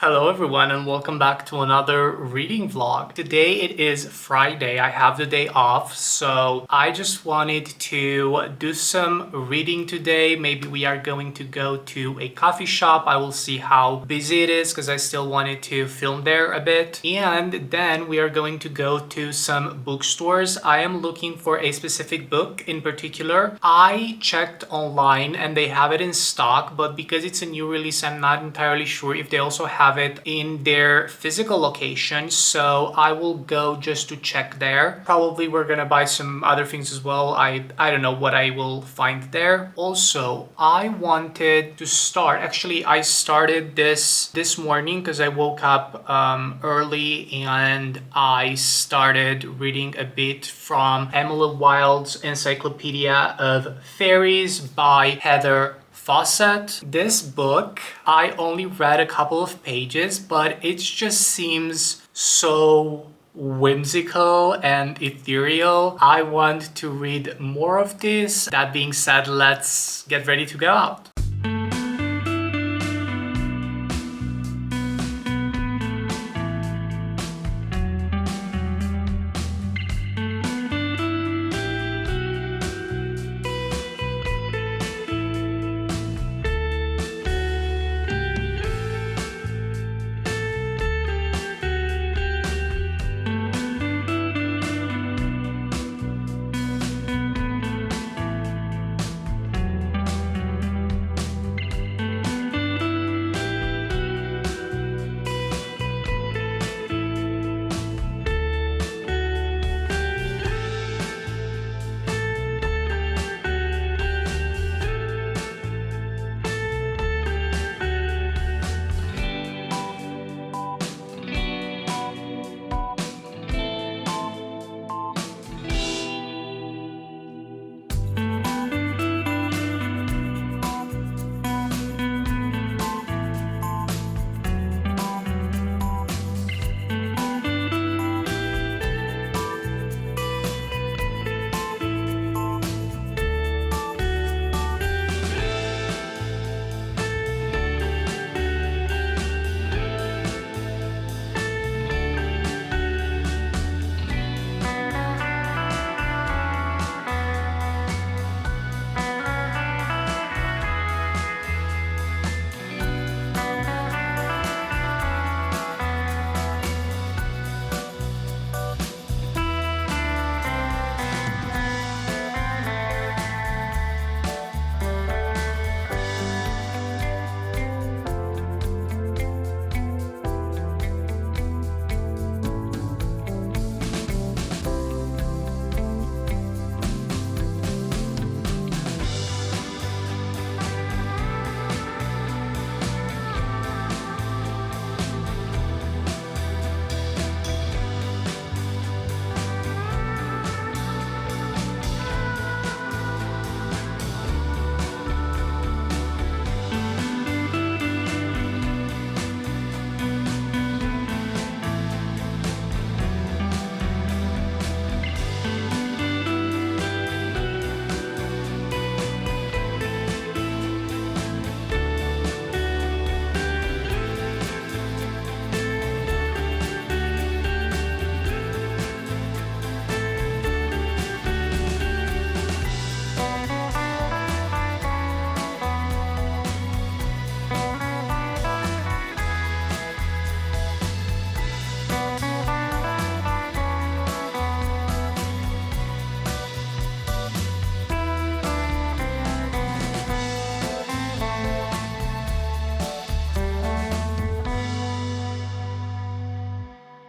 Hello everyone and welcome back to another reading vlog. Today it is Friday. I have the day off, so I just wanted to do some reading today. Maybe we are going to go to a coffee shop. I will see how busy it is because I still wanted to film there a bit. And then we are going to go to some bookstores. I am looking for a specific book in particular. I checked online and they have it in stock, but because it's a new release, I'm not entirely sure if they also have it in their physical location, so I will go just to check there. Probably we're gonna buy some other things as well. I don't know what I will find there. Also, I wanted to start, actually I started this morning because I woke up early and I started reading a bit from Emily Wilde's Encyclopaedia of Faeries by Heather Fawcett. This book, I only read a couple of pages, but it just seems so whimsical and ethereal. I want to read more of this. That being said, let's get ready to go out.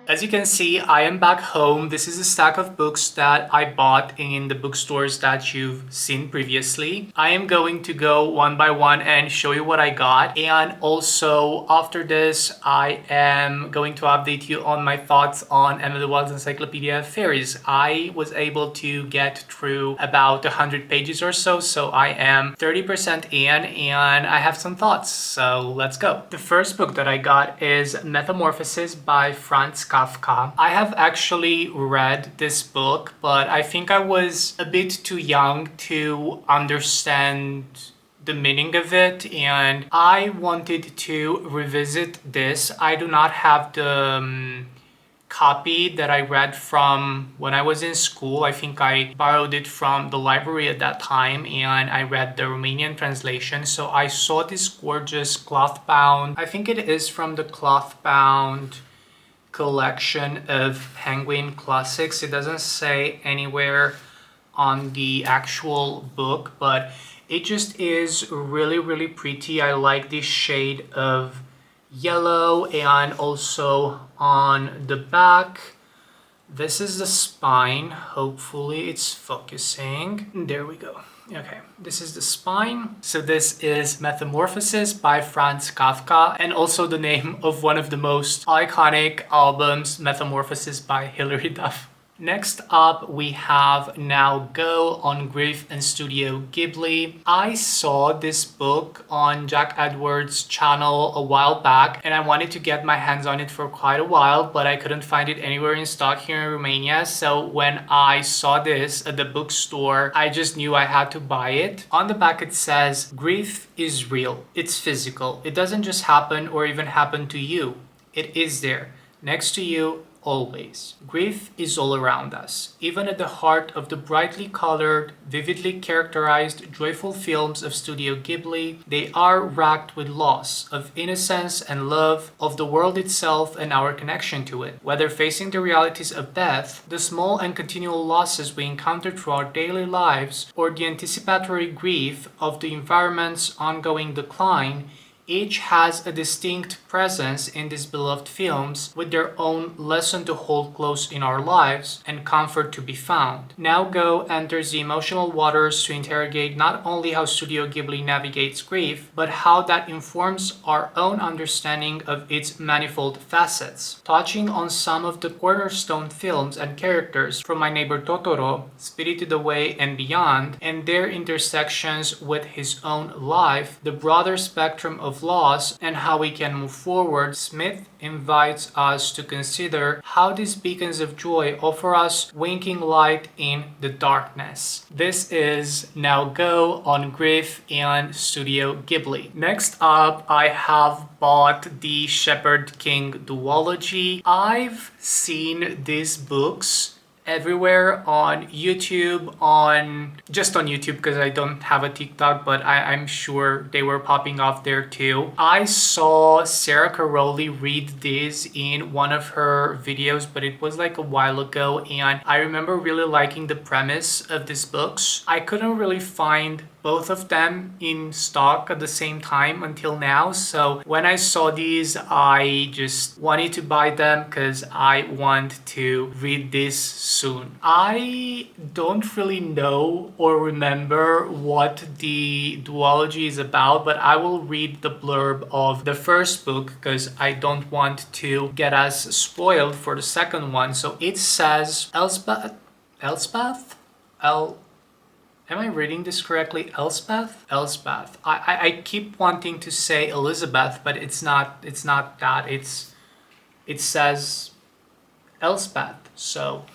As you can see, I am back home. This is a stack of books that I bought in the bookstores that you've seen previously. I am going to go one by one and show you what I got. And also, after this, I am going to update you on my thoughts on Emily Wilde's Encyclopedia of Faeries. I was able to get through about 100 pages or so, so I am 30% in and I have some thoughts. So let's go. The first book that I got is Metamorphosis by Franz Kafka. I have actually read this book, but I think I was a bit too young to understand the meaning of it, and I wanted to revisit this. I do not have the copy that I read from when I was in school. I think I borrowed it from the library at that time, and I read the Romanian translation. So I saw this gorgeous cloth bound, I think it is from the cloth bound collection of Penguin Classics. It doesn't say anywhere on the actual book, but it just is really pretty. I like this shade of yellow, and also on the back, this is the spine. Hopefully it's focusing. There we go. Okay, this is the spine. So this is Metamorphosis by Franz Kafka, and also the name of one of the most iconic albums, Metamorphosis by Hilary Duff. Next up, we have Now Go on Grief and Studio Ghibli. I saw this book on Jack Edwards' channel a while back, and I wanted to get my hands on it for quite a while, but I couldn't find it anywhere in stock here in Romania. So when I saw this at the bookstore, I just knew I had to buy it. On the back it says, "Grief is real. It's physical. It doesn't just happen or even happen to you. It is there, next to you, always. Grief is all around us, even at the heart of the brightly colored, vividly characterized, joyful films of Studio Ghibli. They are racked with loss of innocence and love, of the world itself and our connection to it. Whether facing the realities of death, the small and continual losses we encounter through our daily lives, or the anticipatory grief of the environment's ongoing decline, each has a distinct presence in these beloved films, with their own lesson to hold close in our lives and comfort to be found. Now Go enters the emotional waters to interrogate not only how Studio Ghibli navigates grief, but how that informs our own understanding of its manifold facets. Touching on some of the cornerstone films and characters from My Neighbor Totoro, Spirited Away, and beyond, and their intersections with his own life, the broader spectrum of loss, and how we can move forward, Smith invites us to consider how these beacons of joy offer us winking light in the darkness. This is Now Go on Grief and Studio Ghibli. Next up, I have bought the Shepherd King duology. I've seen these books everywhere on YouTube, just on YouTube because I don't have a TikTok, but I'm sure they were popping off there too. I saw Sarah Caroli read this in one of her videos, but it was like a while ago, and I remember really liking the premise of these books. I couldn't really find both of them in stock at the same time until now, so when I saw these, I just wanted to buy them because I want to read this soon. I don't really know or remember what the duology is about, but I will read the blurb of the first book because I don't want to get us spoiled for the second one. So it says Elspeth? Am I reading this correctly? Elspeth? Elspeth. I keep wanting to say Elizabeth, but it's not that. It says Elspeth. So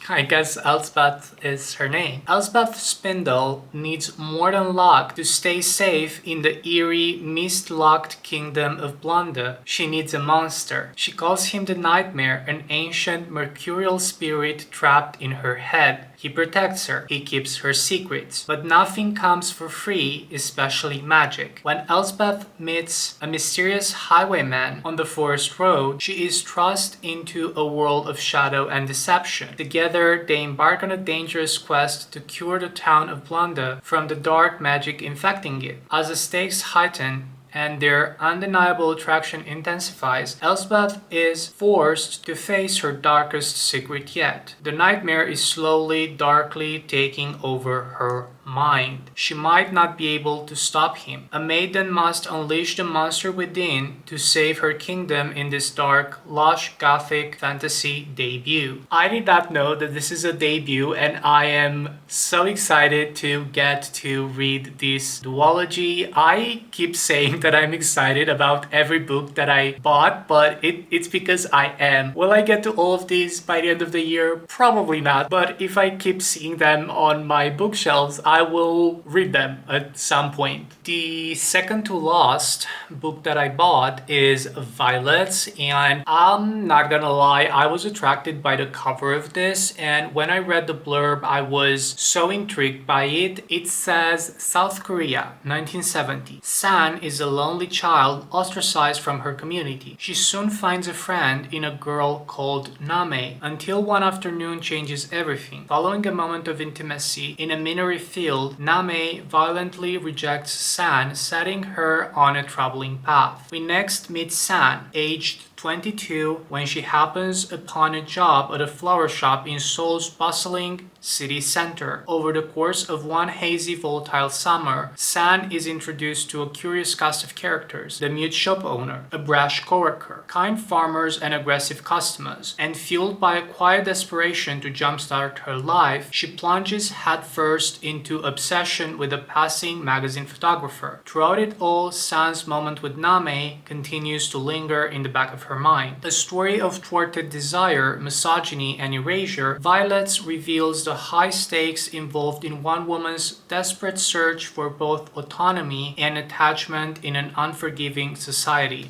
I guess Elspeth is her name. Elspeth Spindle needs more than luck to stay safe in the eerie, mist-locked kingdom of Blonde. She needs a monster. She calls him the Nightmare, an ancient mercurial spirit trapped in her head. He protects her. He keeps her secrets. But nothing comes for free, especially magic. When Elspeth meets a mysterious highwayman on the forest road, she is thrust into a world of shadow and deception. Together, they embark on a dangerous quest to cure the town of Blonde from the dark magic infecting it. As the stakes heighten and their undeniable attraction intensifies, Elspeth is forced to face her darkest secret yet. The nightmare is slowly, darkly taking over her mind. She might not be able to stop him. A maiden must unleash the monster within to save her kingdom in this dark, lush, gothic fantasy debut. I did not know that this is a debut, and I am so excited to get to read this duology. I keep saying that I'm excited about every book that I bought, but it's because I am. Will I get to all of these by the end of the year? Probably not, but if I keep seeing them on my bookshelves, I will read them at some point. The second to last book that I bought is Violets, and I'm not gonna lie, I was attracted by the cover of this, and when I read the blurb, I was so intrigued by it. It says, South Korea, 1970. San is a lonely child ostracized from her community. She soon finds a friend in a girl called Name, until one afternoon changes everything. Following a moment of intimacy in a minery field, Name violently rejects San, setting her on a troubling path. We next meet San, aged 22, when she happens upon a job at a flower shop in Seoul's bustling city center. Over the course of one hazy, volatile summer, San is introduced to a curious cast of characters: the mute shop owner, a brash coworker, kind farmers, and aggressive customers. And fueled by a quiet desperation to jumpstart her life, she plunges headfirst into obsession with a passing magazine photographer. Throughout it all, San's moment with Name continues to linger in the back of her mind. A story of thwarted desire, misogyny, and erasure, Violets reveals the high stakes involved in one woman's desperate search for both autonomy and attachment in an unforgiving society.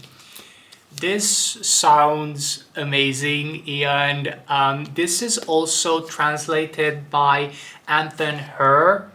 This sounds amazing, and this is also translated by Anthony Her.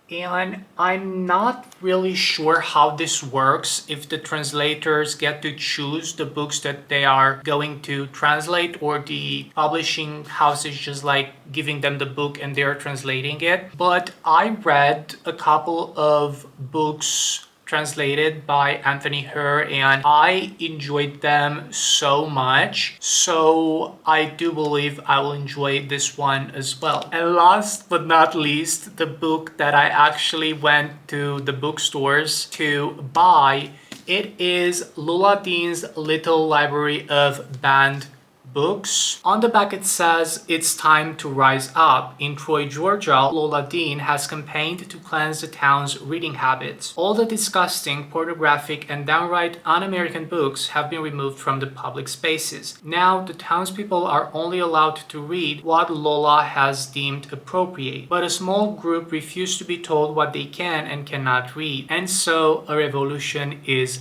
And I'm not really sure how this works, if the translators get to choose the books that they are going to translate, or the publishing house is just like giving them the book and they're translating it. But I read a couple of books translated by Anthony Her, and I enjoyed them so much, so I do believe I will enjoy this one as well. And last but not least, the book that I actually went to the bookstores to buy, it is Lula Dean's Little Library of Banned Books. On the back it says, "It's time to rise up." In Troy, Georgia, Lola Dean has campaigned to cleanse the town's reading habits. All the disgusting, pornographic, and downright un-American books have been removed from the public spaces. Now, the townspeople are only allowed to read what Lola has deemed appropriate. But a small group refuse to be told what they can and cannot read. And so, a revolution is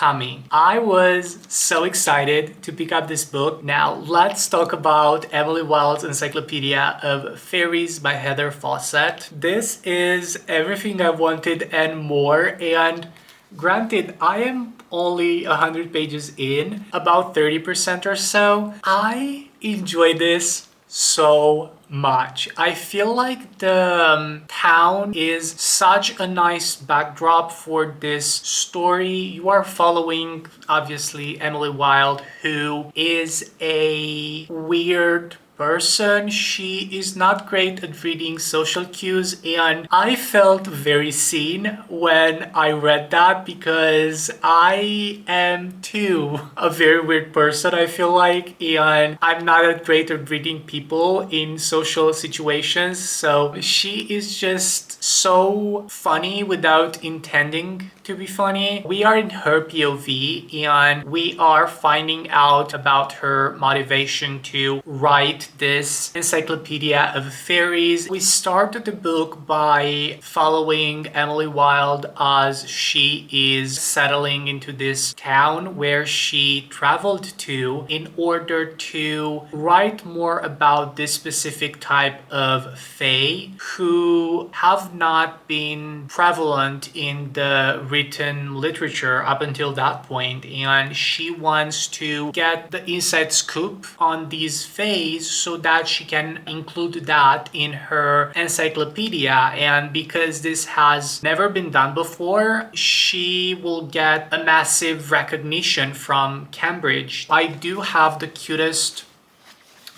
coming. I was so excited to pick up this book. Now let's talk about Emily Wilde's Encyclopaedia of Faeries by Heather Fawcett. This is everything I wanted and more, and granted, I am only 100 pages in, about 30% or so. I enjoy this so much. I feel like the town is such a nice backdrop for this story. You are following, obviously, Emily Wilde, who is a weird person. She is not great at reading social cues, and I felt very seen when I read that, because I am too a very weird person, I feel like, and I'm not that great at reading people in social situations. So she is just so funny without intending to be funny. We are in her POV, and we are finding out about her motivation to write this Encyclopedia of Fairies. We started the book by following Emily Wilde as she is settling into this town where she traveled to in order to write more about this specific type of fae who have not been prevalent in the written literature up until that point, and she wants to get the inside scoop on these fae so that she can include that in her encyclopedia. And because this has never been done before, she will get a massive recognition from Cambridge. I do have the cutest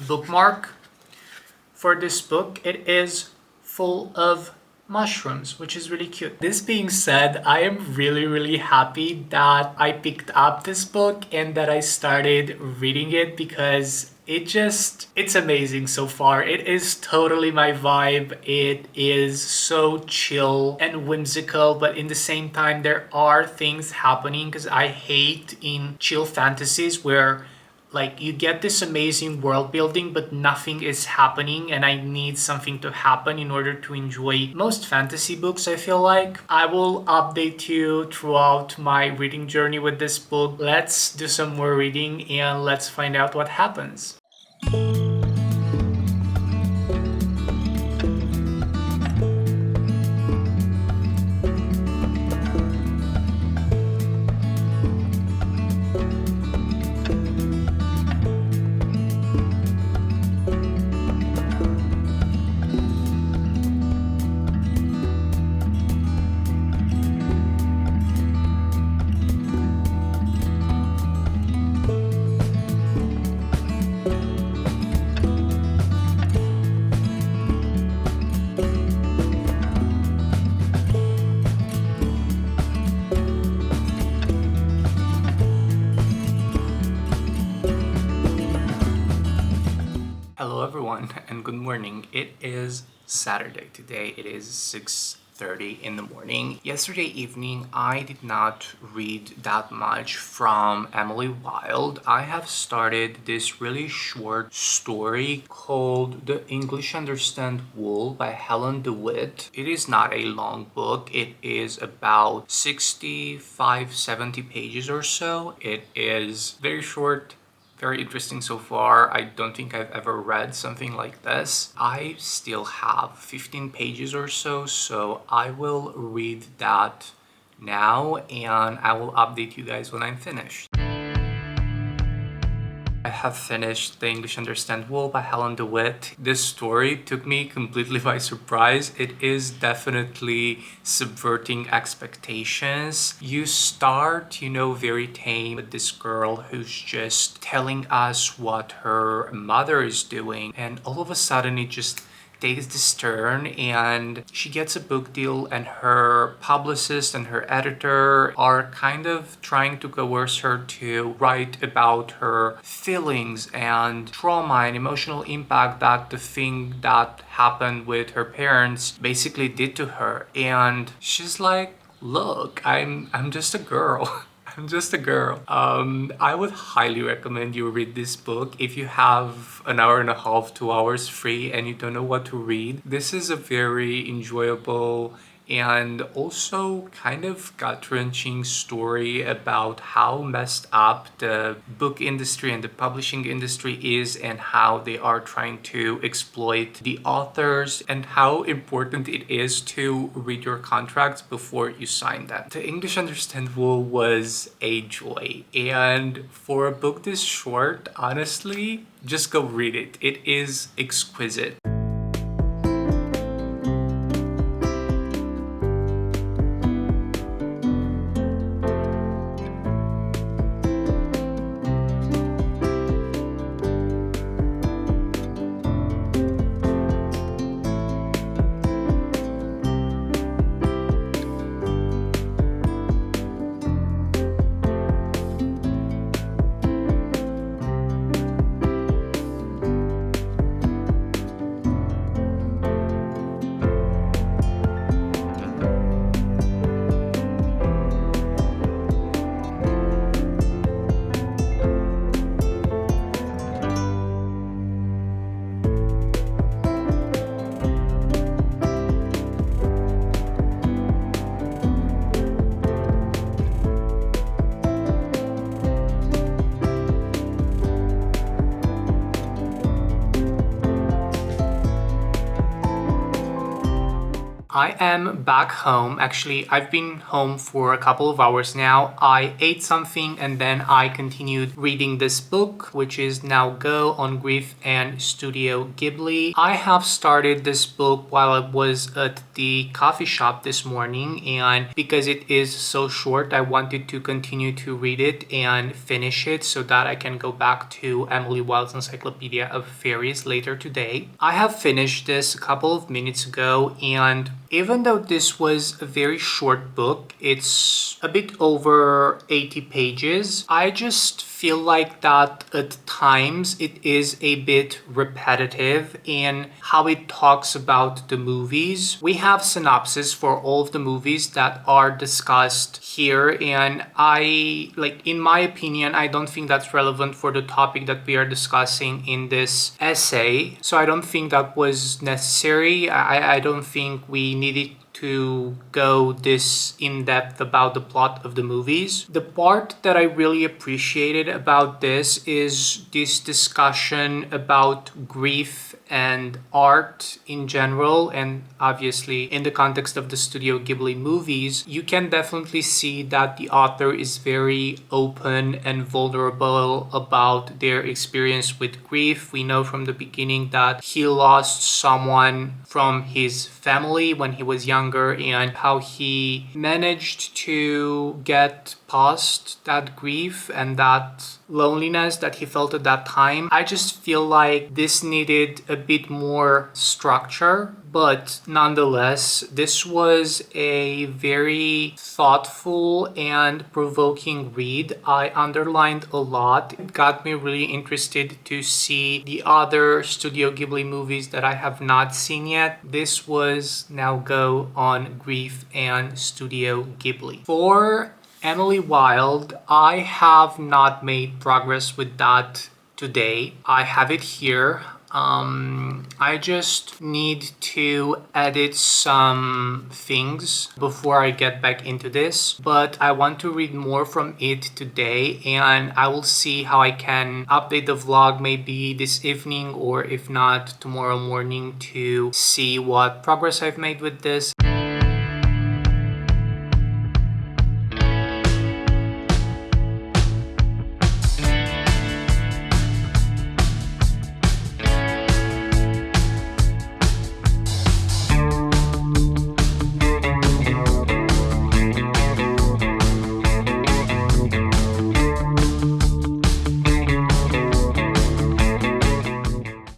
bookmark for this book. It is full of mushrooms, which is really cute. This being said, I am really happy that I picked up this book and that I started reading it, because it's amazing so far. It is totally my vibe. It is so chill and whimsical, but in the same time there are things happening, because I hate in chill fantasies where Like, you get this amazing world building, but nothing is happening, and I need something to happen in order to enjoy most fantasy books, I feel like. I will update you throughout my reading journey with this book. Let's do some more reading and let's find out what happens. Hello everyone and good morning. It is Saturday. Today it is 6:30 in the morning. Yesterday evening I did not read that much from Emily Wilde. I have started this really short story called The English Understand Wool by Helen DeWitt. It is not a long book. It is about 65-70 pages or so. It is very short, very interesting so far. I don't think I've ever read something like this. I still have 15 pages or so, so I will read that now and I will update you guys when I'm finished. I have finished The English Understand Wool by Helen DeWitt. This story took me completely by surprise. It is definitely subverting expectations. You start, very tame with this girl who's just telling us what her mother is doing, and all of a sudden it just takes this turn and she gets a book deal, and her publicist and her editor are kind of trying to coerce her to write about her feelings and trauma and emotional impact that the thing that happened with her parents basically did to her. And she's like, look, I'm just a girl. I'm just a girl. I would highly recommend you read this book if you have an hour and a half, 2 hours free and you don't know what to read. This is a very enjoyable and also kind of gut-wrenching story about how messed up the book industry and the publishing industry is, and how they are trying to exploit the authors, and how important it is to read your contracts before you sign them. The English Understand Wool was a joy, and for a book this short, honestly, just go read it. It is exquisite. I am back home. Actually, I've been home for a couple of hours now. I ate something and then I continued reading this book, which is Now Go on Grief and Studio Ghibli. I have started this book while I was at the coffee shop this morning, and because it is so short, I wanted to continue to read it and finish it so that I can go back to Emily Wilde's Encyclopaedia of Faeries later today. I have finished this a couple of minutes ago, and even though this was a very short book, it's a bit over 80 pages, I just feel like that at times it is a bit repetitive in how it talks about the movies. We have synopsis for all of the movies that are discussed here, and in my opinion, I don't think that's relevant for the topic that we are discussing in this essay. So I don't think that was necessary. I don't think we needed to go this in depth about the plot of the movies. The part that I really appreciated about this is this discussion about grief and art in general, and obviously in the context of the Studio Ghibli movies. You can definitely see that the author is very open and vulnerable about their experience with grief. We know from the beginning that he lost someone from his family when he was younger, and how he managed to get past that grief and that loneliness that he felt at that time. I just feel like this needed a bit more structure, but nonetheless, this was a very thoughtful and provoking read. I underlined a lot. It got me really interested to see the other Studio Ghibli movies that I have not seen yet. This was Now Go on Grief and Studio Ghibli. For Emily Wilde, I have not made progress with that today. I have it here. I just need to edit some things before I get back into this, but I want to read more from it today, and I will see how I can update the vlog maybe this evening, or if not, tomorrow morning, to see what progress I've made with this.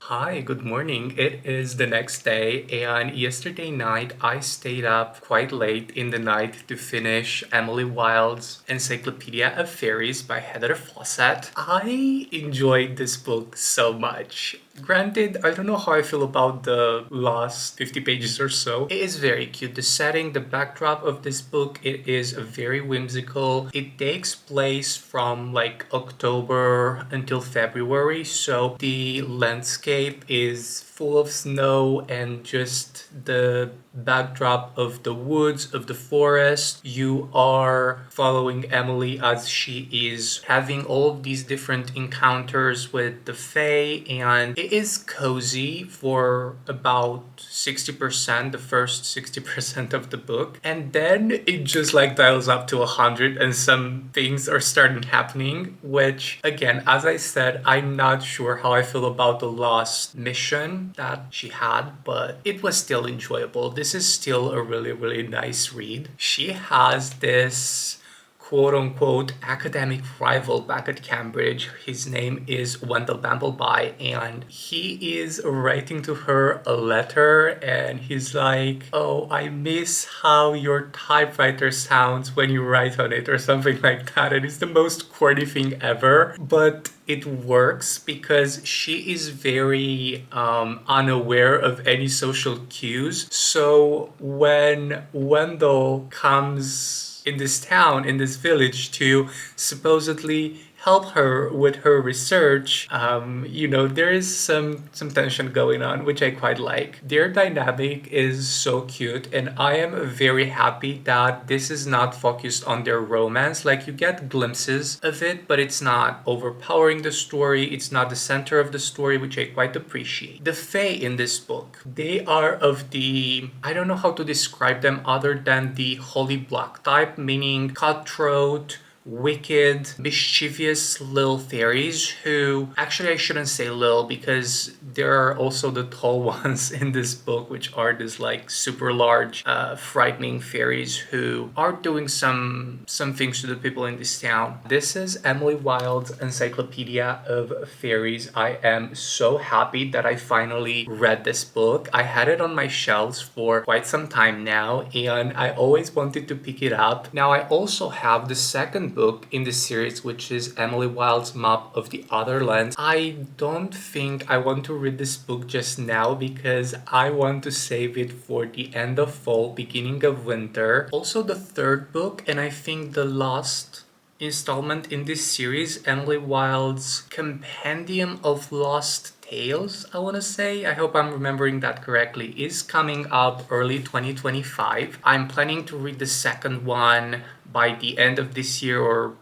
Hi, good morning. It is the next day, and yesterday night I stayed up quite late in the night to finish Emily Wilde's Encyclopaedia of Faeries by Fawcett. I enjoyed this book so much. Granted, I don't know how I feel about the last 50 pages or so. It is very cute. The setting, the backdrop of this book, it is very whimsical. It takes place from like October until February, so the landscape is full of snow and just the backdrop of the woods, of the forest. You are following Emily as she is having all of these different encounters with the Fae, and it is cozy for about 60%, the first 60% of the book, and then it just like dials up to 100 and some things are starting happening, which again, as I said, I'm not sure how I feel about the last mission that she had, but it was still enjoyable. This is still a really, really nice read. She has this quote-unquote academic rival back at Cambridge. His name is Wendell Bumblebee, and he is writing to her a letter, and he's like, oh, I miss how your typewriter sounds when you write on it, or something like that, and it's the most corny thing ever, but it works because she is very unaware of any social cues. So when Wendell comes in this town, in this village, to supposedly help her with her research, there is some tension going on, which I quite like. Their dynamic is so cute, and I am very happy that this is not focused on their romance. Like, you get glimpses of it, but it's not overpowering the story. It's not the center of the story, which I quite appreciate. The Fae in this book, they are of the, I don't know how to describe them other than the holy black type, meaning cutthroat, wicked, mischievous little fairies who, actually I shouldn't say little because there are also the tall ones in this book, which are this like super large, frightening fairies who are doing some things to the people in this town. This is Emily Wilde's Encyclopaedia of Faeries. I am so happy that I finally read this book. I had it on my shelves for quite some time now, and I always wanted to pick it up. Now I also have the second book in the series, which is Emily Wilde's Map of the Other Lands. I don't think I want to read this book just now because I want to save it for the end of fall, beginning of winter. Also the third book, and I think the last installment in this series, Emily Wilde's Compendium of Lost Tales, I want to say. I hope I'm remembering that correctly, is coming up early 2025. I'm planning to read the second one by the end of this year or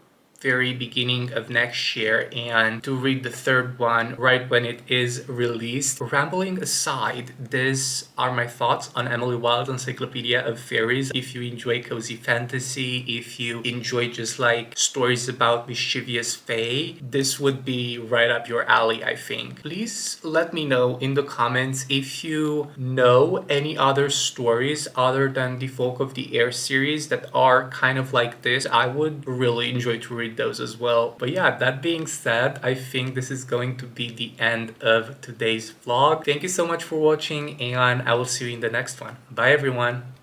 very beginning of next year, and to read the third one right when it is released. Rambling aside, these are my thoughts on Emily Wilde's Encyclopedia of Fairies. If you enjoy cozy fantasy, if you enjoy just like stories about mischievous fae, this would be right up your alley, I think. Please let me know in the comments if you know any other stories other than the Folk of the Air series that are kind of like this. I would really enjoy to read those as well. But yeah, that being said, I think this is going to be the end of today's vlog. Thank you so much for watching, and I will see you in the next one. Bye everyone.